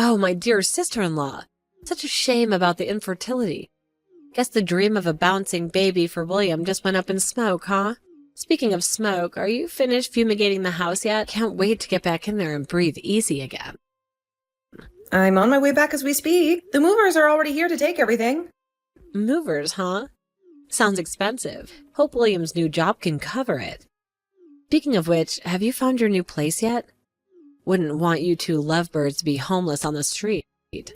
Oh, my dear sister-in-law. Such a shame about the infertility. Guess the dream of a bouncing baby for William just went up in smoke, huh? Speaking of smoke, are you finished fumigating the house yet? Can't wait to get back in there and breathe easy again. I'm on my way back as we speak. The movers are already here to take everything. Movers, huh? Sounds expensive. Hope William's new job can cover it. Speaking of which, have you found your new place yet? Wouldn't want you two lovebirds to be homeless on the street.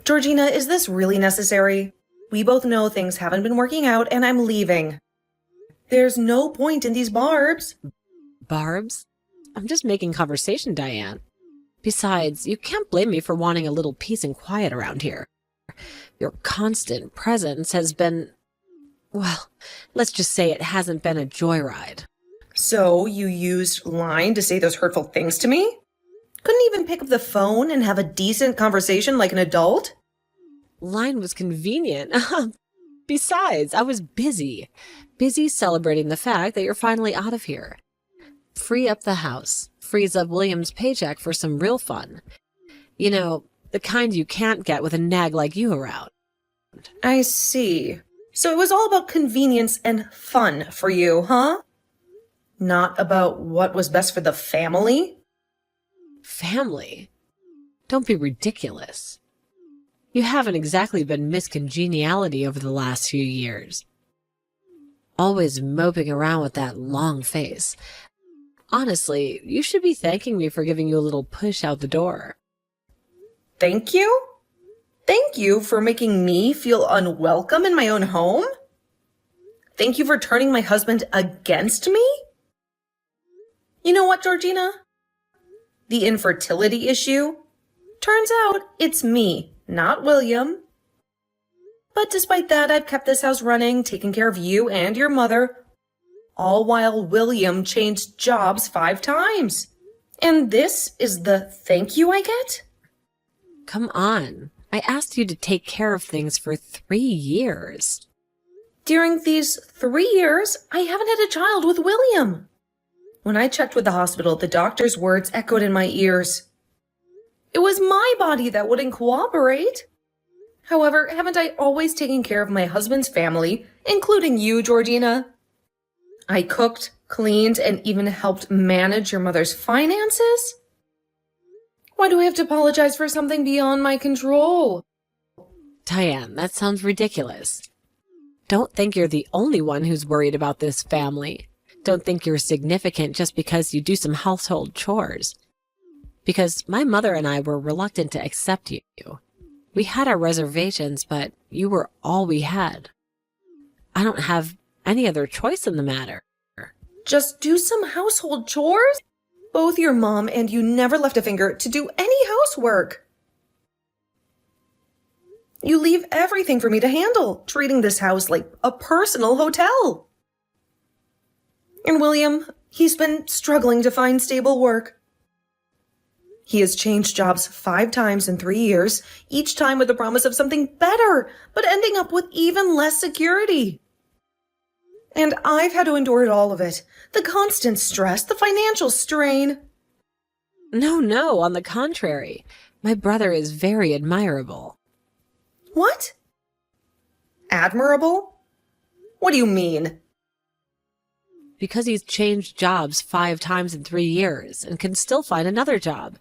Georgina, is this really necessary? We both know things haven't been working out and I'm leaving. There's no point in these barbs. Barbs? I'm just making conversation, Diane. Besides, you can't blame me for wanting a little peace and quiet around here. Your constant presence has been, well, let's just say it hasn't been a joyride. So you used line to say those hurtful things to me? Couldn't even pick up the phone and have a decent conversation like an adult? Line was convenient. Besides, I was busy celebrating the fact that you're finally out of here. Free up the house, frees up William's paycheck for some real fun. You know, the kind you can't get with a nag like you around. I see. So it was all about convenience and fun for you, huh? Not about what was best for the family? Family? Don't be ridiculous. You haven't exactly been Miss Congeniality over the last few years. Always moping around with that long face. Honestly, you should be thanking me for giving you a little push out the door. Thank you? Thank you for making me feel unwelcome in my own home? Thank you for turning my husband against me? You know what, Georgina? The infertility issue? Turns out it's me, not William. But despite that, I've kept this house running, taking care of you and your mother, all while William changed jobs 5 times. And this is the thank you I get? Come on. I asked you to take care of things for 3 years. During these 3 years, I haven't had a child with William. When I checked with the hospital, the doctor's words echoed in my ears. It was my body that wouldn't cooperate. However, haven't I always taken care of my husband's family, including you, Georgina? I cooked, cleaned, and even helped manage your mother's finances? Why do I have to apologize for something beyond my control? Diane, that sounds ridiculous. Don't think you're the only one who's worried about this family. Don't think you're significant just because you do some household chores. Because my mother and I were reluctant to accept you. We had our reservations, but you were all we had. I don't have any other choice in the matter. Just do some household chores? Both your mom and you never left a finger to do any housework. You leave everything for me to handle, treating this house like a personal hotel. And William, he's been struggling to find stable work. He has changed jobs 5 times in 3 years, each time with the promise of something better, but ending up with even less security. And I've had to endure all of it. The constant stress, the financial strain. No, on the contrary. My brother is very admirable. What? Admirable? What do you mean? Because he's changed jobs 5 times in 3 years and can still find another job.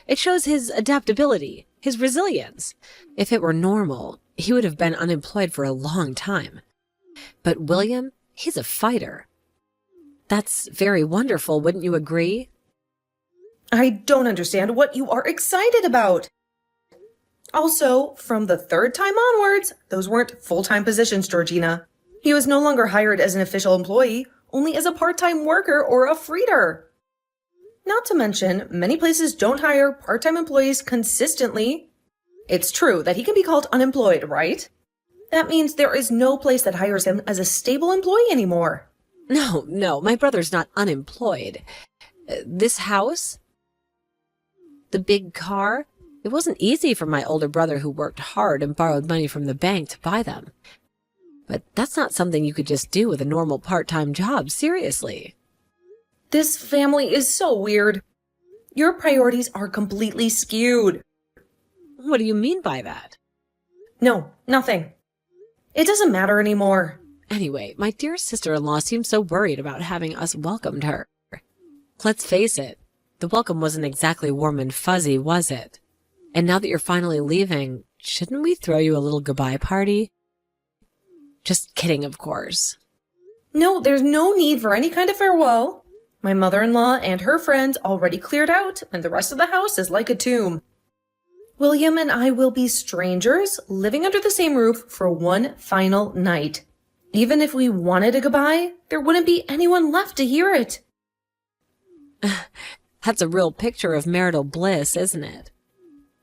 It shows his adaptability, his resilience. If it were normal, he would have been unemployed for a long time. But William, he's a fighter. That's very wonderful, wouldn't you agree? I don't understand what you are excited about. Also, from the 3rd time onwards, those weren't full-time positions, Georgina. He was no longer hired as an official employee, only as a part-time worker or a freeder. Not to mention, many places don't hire part-time employees consistently. It's true that he can be called unemployed, right? That means there is no place that hires him as a stable employee anymore. No, my brother's not unemployed. This house? The big car? It wasn't easy for my older brother who worked hard and borrowed money from the bank to buy them. But that's not something you could just do with a normal part-time job, seriously. This family is so weird. Your priorities are completely skewed. What do you mean by that? No, nothing. It doesn't matter anymore. Anyway, my dear sister-in-law seemed so worried about having us welcomed her. Let's face it, the welcome wasn't exactly warm and fuzzy, was it? And now that you're finally leaving, shouldn't we throw you a little goodbye party? Just kidding, of course. No, there's no need for any kind of farewell. My mother-in-law and her friends already cleared out, and the rest of the house is like a tomb. William and I will be strangers, living under the same roof for one final night. Even if we wanted a goodbye, there wouldn't be anyone left to hear it. That's a real picture of marital bliss, isn't it?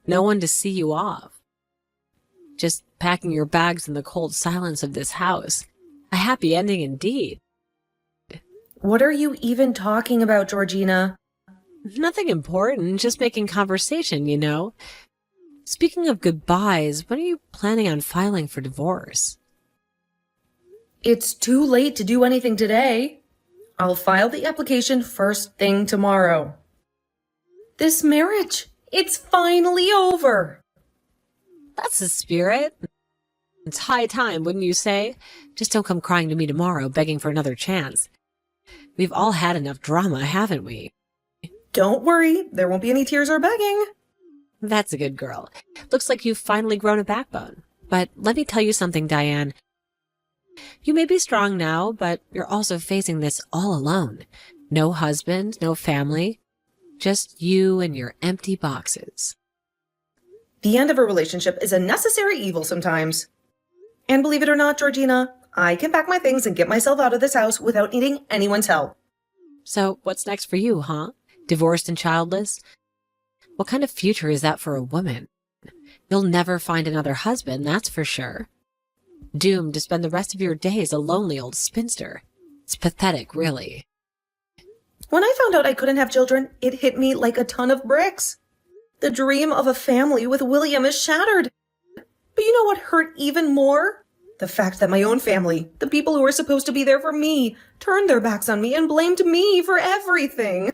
No one to see you off. Just packing your bags in the cold silence of this house. A happy ending indeed. What are you even talking about, Georgina? Nothing important, just making conversation, you know. Speaking of goodbyes, when are you planning on filing for divorce? It's too late to do anything today. I'll file the application first thing tomorrow. This marriage, it's finally over. That's the spirit. It's high time, wouldn't you say? Just don't come crying to me tomorrow, begging for another chance. We've all had enough drama, haven't we? Don't worry, there won't be any tears or begging. That's a good girl. Looks like you've finally grown a backbone. But let me tell you something, Diane. You may be strong now, but you're also facing this all alone. No husband, no family. Just you and your empty boxes. The end of a relationship is a necessary evil sometimes. And believe it or not, Georgina, I can pack my things and get myself out of this house without needing anyone's help. So what's next for you, huh? Divorced and childless? What kind of future is that for a woman? You'll never find another husband, that's for sure. Doomed to spend the rest of your days a lonely old spinster. It's pathetic, really. When I found out I couldn't have children, it hit me like a ton of bricks. The dream of a family with William is shattered. But you know what hurt even more? The fact that my own family, the people who were supposed to be there for me, turned their backs on me and blamed me for everything.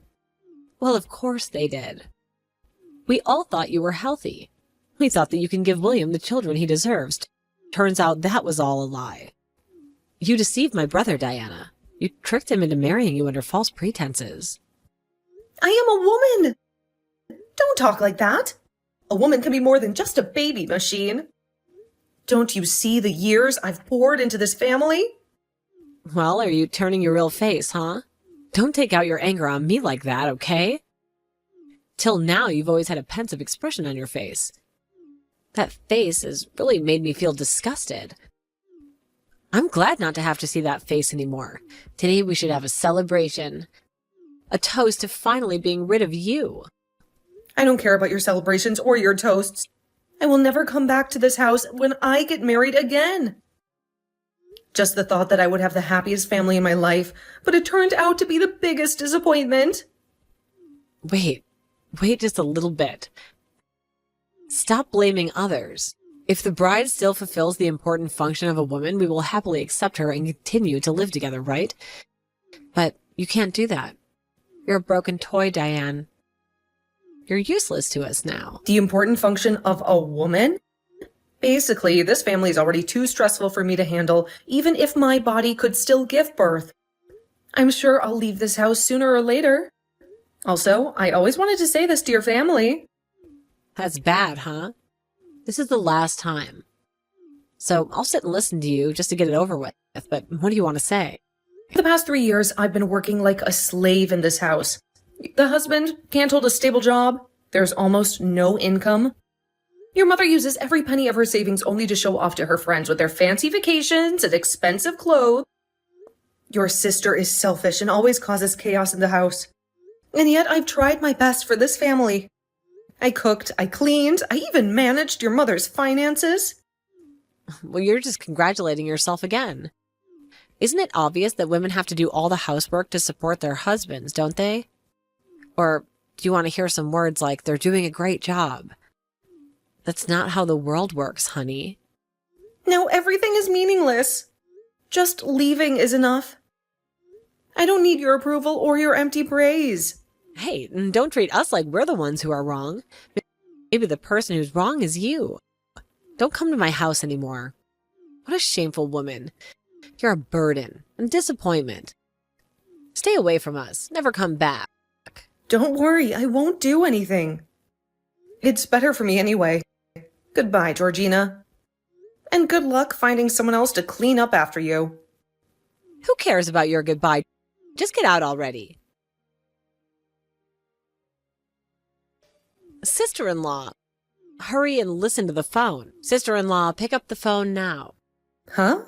Well, of course they did. We all thought you were healthy. We thought that you can give William the children he deserves. Turns out that was all a lie. You deceived my brother, Diana. You tricked him into marrying you under false pretenses. I am a woman. Don't talk like that. A woman can be more than just a baby machine. Don't you see the years I've poured into this family? Well, are you turning your real face, huh? Don't take out your anger on me like that, okay? Till now, you've always had a pensive expression on your face. That face has really made me feel disgusted. I'm glad not to have to see that face anymore. Today we should have a celebration. A toast to finally being rid of you. I don't care about your celebrations or your toasts. I will never come back to this house when I get married again. Just the thought that I would have the happiest family in my life, but it turned out to be the biggest disappointment. Wait just a little bit. Stop blaming others. If the bride still fulfills the important function of a woman, we will happily accept her and continue to live together, right? But you can't do that. You're a broken toy, Diane. You're useless to us now. The important function of a woman? Basically, this family is already too stressful for me to handle, even if my body could still give birth. I'm sure I'll leave this house sooner or later. Also, I always wanted to say this to your family. That's bad, huh? This is the last time. So I'll sit and listen to you just to get it over with, but what do you want to say? For the past 3 years, I've been working like a slave in this house. The husband can't hold a stable job. There's almost no income. Your mother uses every penny of her savings only to show off to her friends with their fancy vacations and expensive clothes. Your sister is selfish and always causes chaos in the house. And yet I've tried my best for this family. I cooked, I cleaned, I even managed your mother's finances. Well, you're just congratulating yourself again. Isn't it obvious that women have to do all the housework to support their husbands, don't they? Or do you want to hear some words like they're doing a great job? That's not how the world works, honey. Now everything is meaningless. Just leaving is enough. I don't need your approval or your empty praise. Hey, don't treat us like we're the ones who are wrong. Maybe the person who's wrong is you. Don't come to my house anymore. What a shameful woman. You're a burden and disappointment. Stay away from us. Never come back. Don't worry, I won't do anything. It's better for me anyway. Goodbye, Georgina. And good luck finding someone else to clean up after you. Who cares about your goodbye? Just get out already. Sister-in-law, hurry and listen to the phone. Sister-in-law, pick up the phone now. Huh?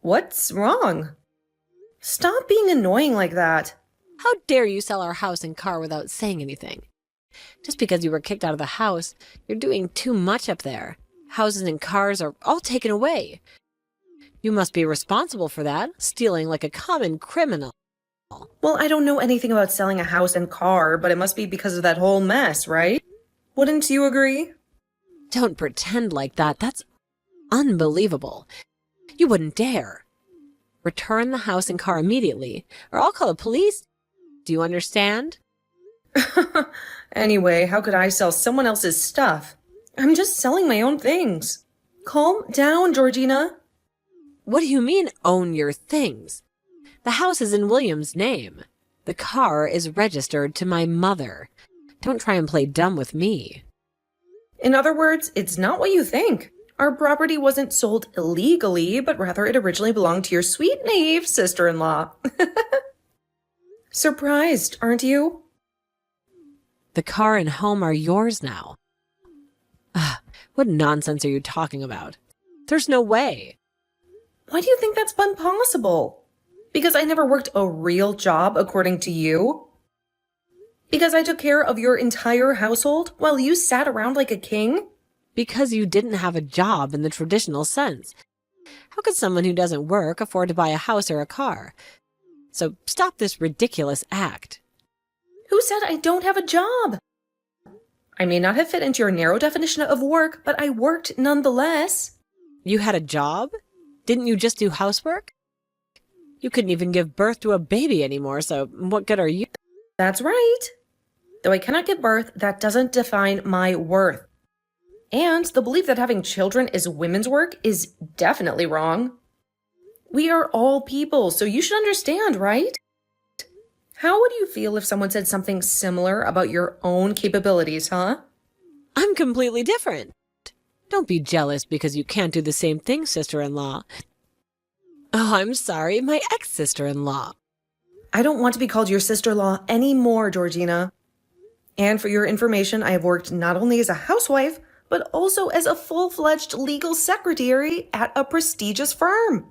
What's wrong? Stop being annoying like that. How dare you sell our house and car without saying anything? Just because you were kicked out of the house, you're doing too much up there. Houses and cars are all taken away. You must be responsible for that, stealing like a common criminal. Well, I don't know anything about selling a house and car, but it must be because of that whole mess, right? Wouldn't you agree? Don't pretend like that. That's unbelievable. You wouldn't dare. Return the house and car immediately, or I'll call the police. Do you understand? Anyway, how could I sell someone else's stuff? I'm just selling my own things. Calm down, Georgina. What do you mean, own your things? The house is in William's name. The car is registered to my mother. Don't try and play dumb with me. In other words, it's not what you think. Our property wasn't sold illegally, but rather it originally belonged to your sweet, naive sister-in-law. Surprised, aren't you? The car and home are yours now. What nonsense are you talking about? There's no way. Why do you think that's impossible? Because I never worked a real job, according to you? Because I took care of your entire household while you sat around like a king? Because you didn't have a job in the traditional sense. How could someone who doesn't work afford to buy a house or a car? So stop this ridiculous act. Who said I don't have a job? I may not have fit into your narrow definition of work, but I worked nonetheless. You had a job? Didn't you just do housework? You couldn't even give birth to a baby anymore, so what good are you? That's right. Though I cannot give birth, that doesn't define my worth. And the belief that having children is women's work is definitely wrong. We are all people, so you should understand, right? How would you feel if someone said something similar about your own capabilities, huh? I'm completely different. Don't be jealous because you can't do the same thing, sister-in-law. Oh, I'm sorry, my ex-sister-in-law. I don't want to be called your sister-in-law anymore, Georgina. And for your information, I have worked not only as a housewife, but also as a full-fledged legal secretary at a prestigious firm.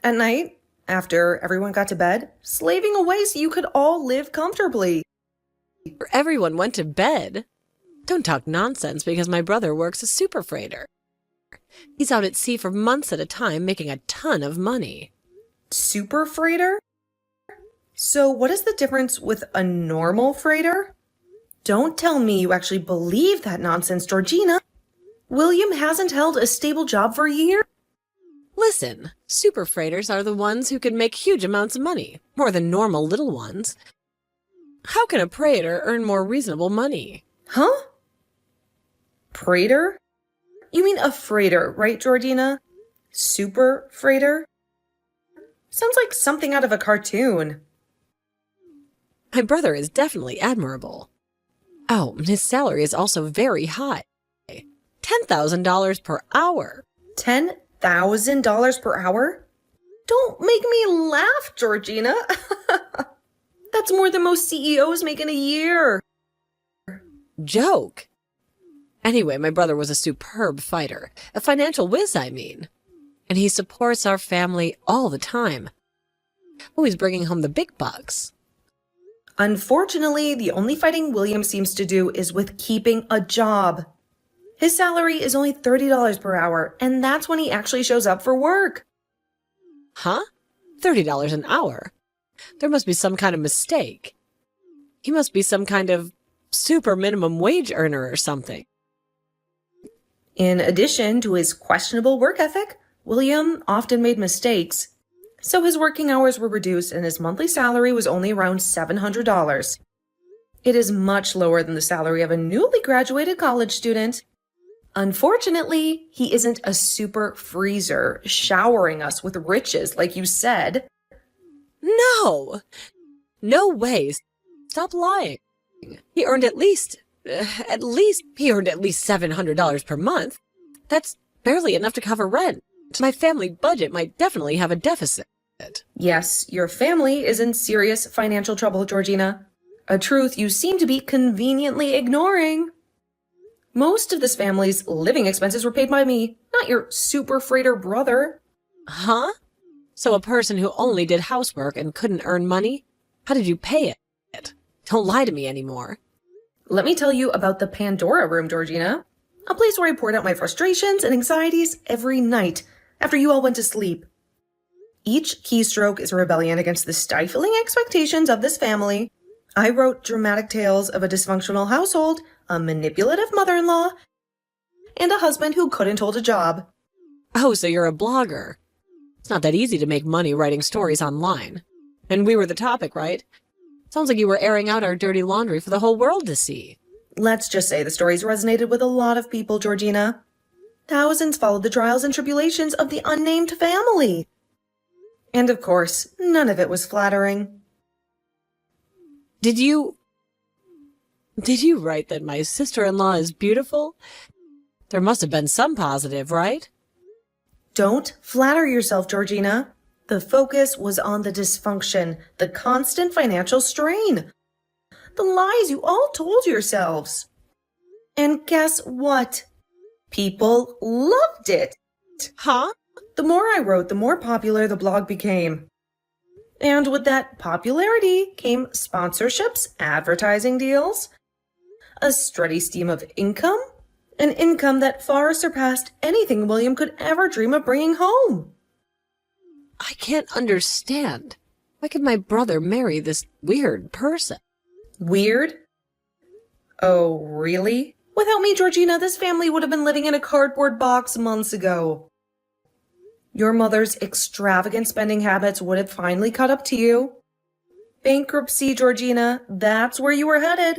At night, after everyone got to bed, slaving away so you could all live comfortably. Everyone went to bed. Don't talk nonsense because my brother works a super freighter. He's out at sea for months at a time making a ton of money. Super freighter? So what is the difference with a normal freighter? Don't tell me you actually believe that nonsense, Georgina. William hasn't held a stable job for a year. Listen, super freighters are the ones who can make huge amounts of money, more than normal little ones. How can a freighter earn more reasonable money? Huh? Freighter? You mean a freighter, right, Georgina? Super freighter? Sounds like something out of a cartoon. My brother is definitely admirable. Oh, his salary is also very high. $10,000 per hour. $10,000 per hour? Don't make me laugh, Georgina. That's more than most CEOs make in a year. Joke. Anyway, my brother was a superb fighter. A financial whiz, I mean. And he supports our family all the time. Always bringing home the big bucks. Unfortunately, the only fighting William seems to do is with keeping a job. His salary is only $30 per hour, and that's when he actually shows up for work. Huh? $30 an hour? There must be some kind of mistake. He must be some kind of super minimum wage earner or something. In addition to his questionable work ethic, William often made mistakes. So his working hours were reduced and his monthly salary was only around $700. It is much lower than the salary of a newly graduated college student. Unfortunately, he isn't a super freezer showering us with riches like you said. No! No way. Stop lying. He earned at least $700 per month. That's barely enough to cover rent. My family budget might definitely have a deficit. Yes, your family is in serious financial trouble, Georgina. A truth you seem to be conveniently ignoring. Most of this family's living expenses were paid by me, not your super freighter brother. Huh? So a person who only did housework and couldn't earn money? How did you pay it? Don't lie to me anymore. Let me tell you about the Pandora Room, Georgina. A place where I poured out my frustrations and anxieties every night after you all went to sleep. Each keystroke is a rebellion against the stifling expectations of this family. I wrote dramatic tales of a dysfunctional household, a manipulative mother-in-law, and a husband who couldn't hold a job. Oh, so you're a blogger. It's not that easy to make money writing stories online. And we were the topic, right? Sounds like you were airing out our dirty laundry for the whole world to see. Let's just say the stories resonated with a lot of people, Georgina. Thousands followed the trials and tribulations of the unnamed family. And of course, none of it was flattering. Did you write that my sister-in-law is beautiful? There must have been some positive, right? Don't flatter yourself, Georgina. The focus was on the dysfunction, the constant financial strain, the lies you all told yourselves. And guess what? People loved it. Huh? The more I wrote, the more popular the blog became. And with that popularity came sponsorships, advertising deals, a steady stream of income, an income that far surpassed anything William could ever dream of bringing home. I can't understand. Why could my brother marry this weird person? Weird? Oh, really? Without me, Georgina, this family would have been living in a cardboard box months ago. Your mother's extravagant spending habits would have finally caught up to you. Bankruptcy, Georgina, that's where you were headed.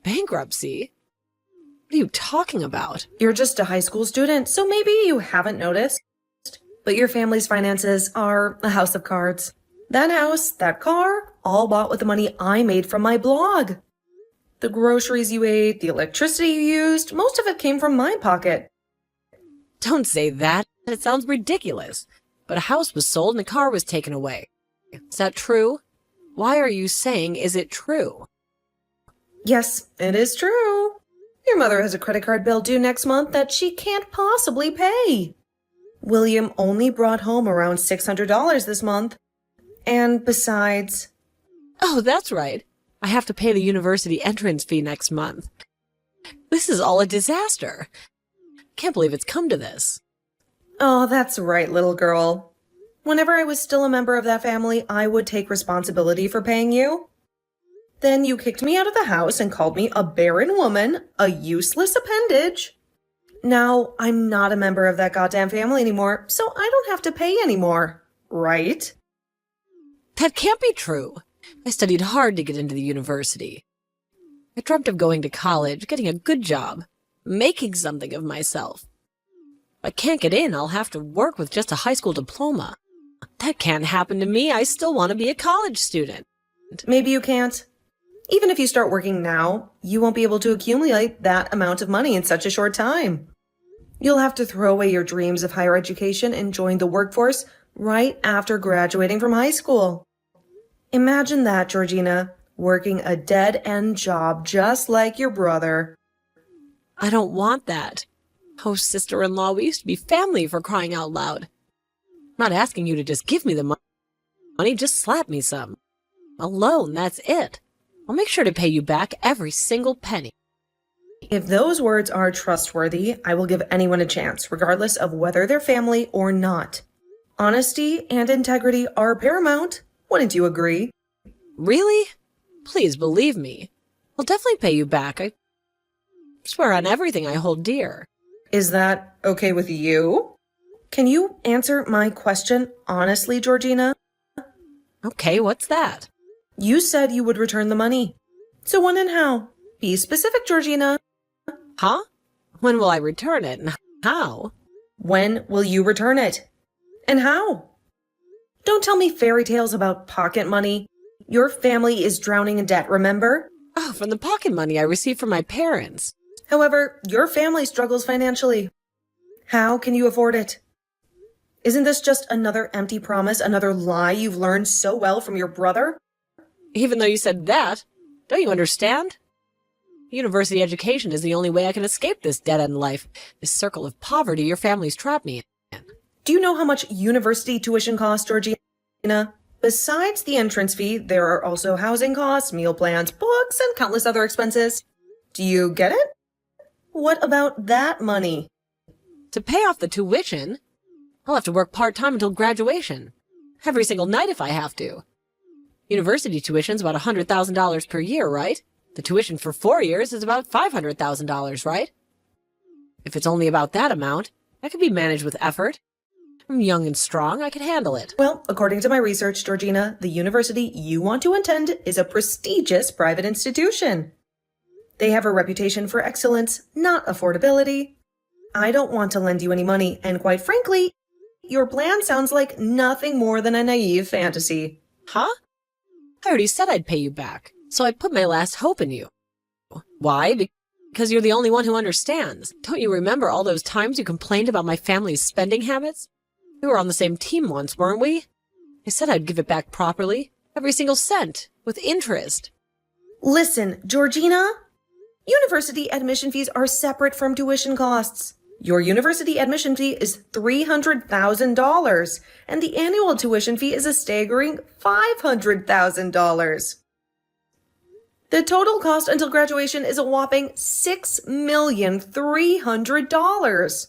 Bankruptcy? What are you talking about? You're just a high school student, so maybe you haven't noticed. But your family's finances are a house of cards. That house, that car, all bought with the money I made from my blog. The groceries you ate, the electricity you used, most of it came from my pocket. Don't say that. It sounds ridiculous. But a house was sold and a car was taken away. Is that true? Why are you saying, is it true? Yes, it is true. Your mother has a credit card bill due next month that she can't possibly pay. William only brought home around $600 this month. And besides... Oh, that's right. I have to pay the university entrance fee next month. This is all a disaster. Can't believe it's come to this. Oh, that's right, little girl. Whenever I was still a member of that family, I would take responsibility for paying you. Then you kicked me out of the house and called me a barren woman, a useless appendage. Now, I'm not a member of that goddamn family anymore, so I don't have to pay anymore, right? That can't be true. I studied hard to get into the university. I dreamt of going to college, getting a good job, making something of myself. If I can't get in, I'll have to work with just a high school diploma. That can't happen to me. I still want to be a college student. Maybe you can't. Even if you start working now, you won't be able to accumulate that amount of money in such a short time. You'll have to throw away your dreams of higher education and join the workforce right after graduating from high school. Imagine that, Georgina, working a dead-end job just like your brother. I don't want that. Oh, sister-in-law, we used to be family, for crying out loud. I'm not asking you to just give me the money, just slap me some. A loan, that's it. I'll make sure to pay you back every single penny. If those words are trustworthy, I will give anyone a chance, regardless of whether they're family or not. Honesty and integrity are paramount. Wouldn't you agree? Really? Please believe me. I'll definitely pay you back. I swear on everything I hold dear. Is that okay with you? Can you answer my question honestly, Georgina? Okay, what's that? You said you would return the money. So when and how? Be specific, Georgina. Huh? When will I return it and how? When will you return it? And how? Don't tell me fairy tales about pocket money. Your family is drowning in debt, remember? Oh, from the pocket money I received from my parents. However, your family struggles financially. How can you afford it? Isn't this just another empty promise, another lie you've learned so well from your brother? Even though you said that, don't you understand? University education is the only way I can escape this dead-end life, this circle of poverty your family's trapped me in. Do you know how much university tuition costs, Georgina? Besides the entrance fee, there are also housing costs, meal plans, books, and countless other expenses. Do you get it? What about that money? To pay off the tuition, I'll have to work part-time until graduation. Every single night if I have to. University tuition's about $100,000 per year, right? The tuition for 4 years is about $500,000, right? If it's only about that amount, that could be managed with effort. I'm young and strong, I can handle it. Well, according to my research, Georgina, the university you want to attend is a prestigious private institution. They have a reputation for excellence, not affordability. I don't want to lend you any money, and quite frankly, your plan sounds like nothing more than a naive fantasy. Huh? I already said I'd pay you back, so I put my last hope in you. Why? Because you're the only one who understands. Don't you remember all those times you complained about my family's spending habits? We were on the same team once, weren't we? I said I'd give it back properly, every single cent, with interest. Listen, Georgina, university admission fees are separate from tuition costs. Your university admission fee is $300,000, and the annual tuition fee is a staggering $500,000. The total cost until graduation is a whopping $6,300,000.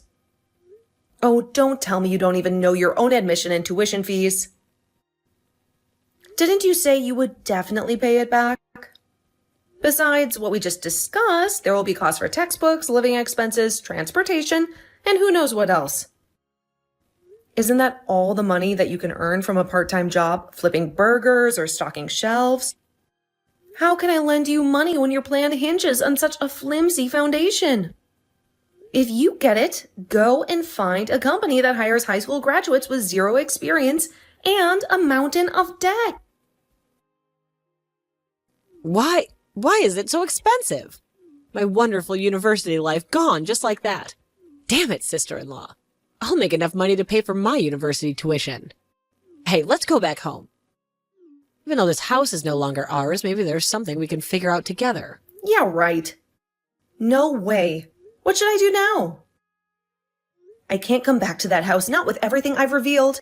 Oh, don't tell me you don't even know your own admission and tuition fees. Didn't you say you would definitely pay it back? Besides what we just discussed, there will be costs for textbooks, living expenses, transportation, and who knows what else. Isn't that all the money that you can earn from a part-time job, flipping burgers or stocking shelves? How can I lend you money when your plan hinges on such a flimsy foundation? If you get it, go and find a company that hires high school graduates with zero experience and a mountain of debt. Why is it so expensive? My wonderful university life gone just like that. Damn it, sister-in-law. I'll make enough money to pay for my university tuition. Hey, let's go back home. Even though this house is no longer ours, maybe there's something we can figure out together. Yeah, right. No way. What should I do now? I can't come back to that house, not with everything I've revealed.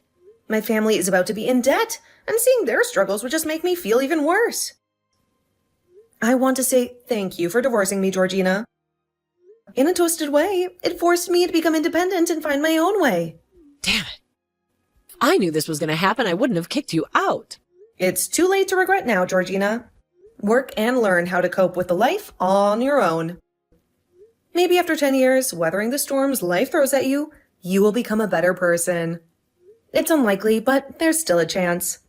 My family is about to be in debt, and seeing their struggles would just make me feel even worse. I want to say thank you for divorcing me, Georgina. In a twisted way, it forced me to become independent and find my own way. Damn it. If I knew this was going to happen, I wouldn't have kicked you out. It's too late to regret now, Georgina. Work and learn how to cope with the life on your own. Maybe after 10 years, weathering the storms life throws at you, you will become a better person. It's unlikely, but there's still a chance.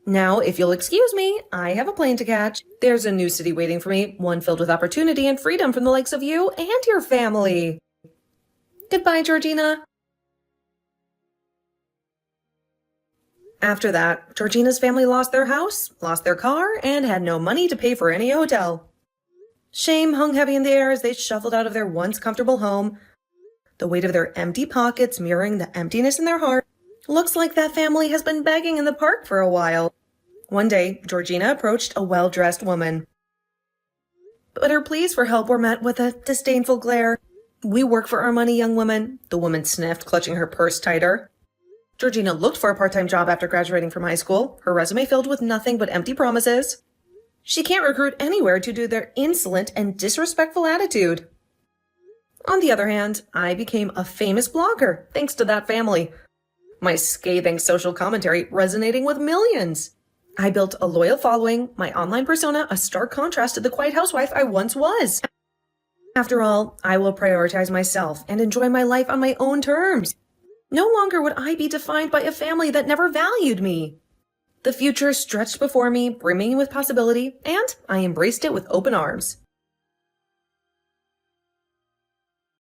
Now, if you'll excuse me, I have a plane to catch. There's a new city waiting for me, one filled with opportunity and freedom from the likes of you and your family. Goodbye, Georgina. After that, Georgina's family lost their house, lost their car, and had no money to pay for any hotel. Shame hung heavy in the air as they shuffled out of their once comfortable home, the weight of their empty pockets mirroring the emptiness in their heart. Looks like that family has been begging in the park for a while. One day, Georgina approached a well-dressed woman. But her pleas for help were met with a disdainful glare. "We work for our money, young woman," the woman sniffed, clutching her purse tighter. Georgina looked for a part-time job after graduating from high school, her resume filled with nothing but empty promises. She can't recruit anywhere due to their insolent and disrespectful attitude. On the other hand, I became a famous blogger thanks to that family. My scathing social commentary resonating with millions. I built a loyal following, my online persona a stark contrast to the quiet housewife I once was. After all, I will prioritize myself and enjoy my life on my own terms. No longer would I be defined by a family that never valued me. The future stretched before me, brimming with possibility, and I embraced it with open arms.